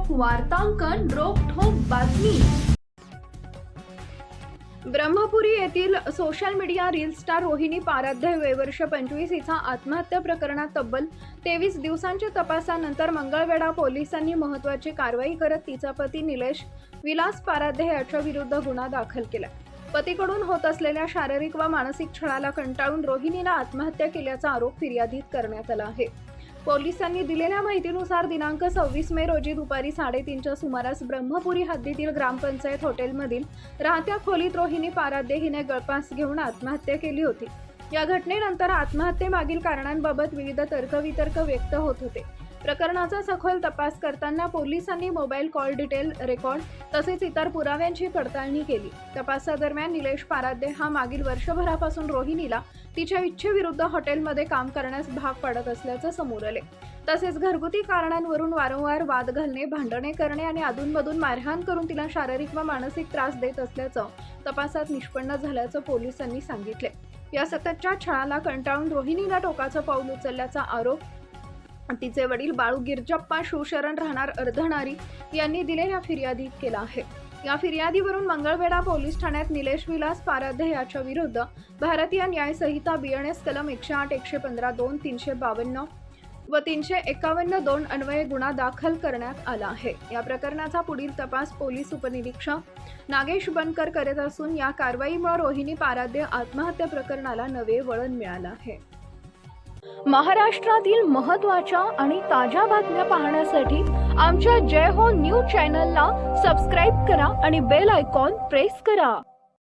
वार्तांकन रोखठोक बातमी। ब्रह्मपुरी येथील social media reel star Rohini Paradhya वय वर्ष 25 हिचा आत्महत्या प्रकरणात तब्बल 23 दिवसांच्या तपासानंतर मंगळवेढा पोलिसांनी महत्त्वाची कारवाई करत तिचा पती निलेश विलास पाराध्य याच्या विरुद्ध गुन्हा दाखल केला। पतीकडून होत असलेल्या शारीरिक व मानसिक छळाला कंटाळून रोहिणीने आत्महत्या केल्याचा आरोप फिर्यादीत करण्यात आला आहे। पोलिसांनी दिलेल्या माहितीनुसार दिनांक 26 मे रोजी दुपारी 3:30च्या सुमारास ब्रह्मपुरी हद्दीतील ग्रामपंचायत हॉटेलमधील राहत्या खोलीत रोहिणी पाराध्य हिने गळफास घेऊन आत्महत्या केली होती। या घटनेनंतर आत्महत्येमागील कारणांबाबत विविध तर्कवितर्क व्यक्त होत होते। प्रकरणाचा सखोल तपास करताना पोलिसांनी मोबाईल कॉल डिटेल रेकॉर्ड तसेच इतर पुराव्यांची पडताळणी केली। तपासादरम्यान निलेश पाराध्य हा मागील वर्षभरापासून रोहिणीला तिच्या इच्छेविरुद्ध हॉटेलमध्ये काम करण्यास भाग पाडत असल्याचे समोर आले। तसेच घरगुती कारणांवरून वारंवार वाद घालणे, भांडणे करणे आणि अधूनमधून मारहाण करून तिला शारीरिक व मानसिक त्रास देत असल्याचं तपासात निष्पन्न झाल्याचं पोलिसांनी सांगितले। या सततच्या छळाला कंटाळून रोहिणीला टोकाचं पाऊल उचलल्याचा आरोप तिचे वडील बाळू गिरजप्पा शिवशरण राहणार अर्धनारी यांनी दिलेल्या फिर्यादीत केला आहे। या फिर्यादीवरून मंगळवेढा पोलीस ठाण्यात निलेश विलास पाराध्य याच्या विरुद्ध भारतीय न्याय संहिता BNS कलम 108, 115, 2, 352 व 351(2) अन्वये गुन्हा दाखल करण्यात आला आहे। या प्रकरणाचा पुढील तपास पोलीस उपनिरीक्षक नागेश बनकर करत असून या कारवाईमुळे रोहिणी पाराध्य आत्महत्या प्रकरणाला नवे वळण मिळालं आहे। महाराष्ट्रातील महत्त्वाच्या आणि ताज्या बातम्या पाहण्यासाठी आमच्या जय हो न्यूज चॅनलला सबस्क्राइब करा आणि बेल आयकॉन प्रेस करा।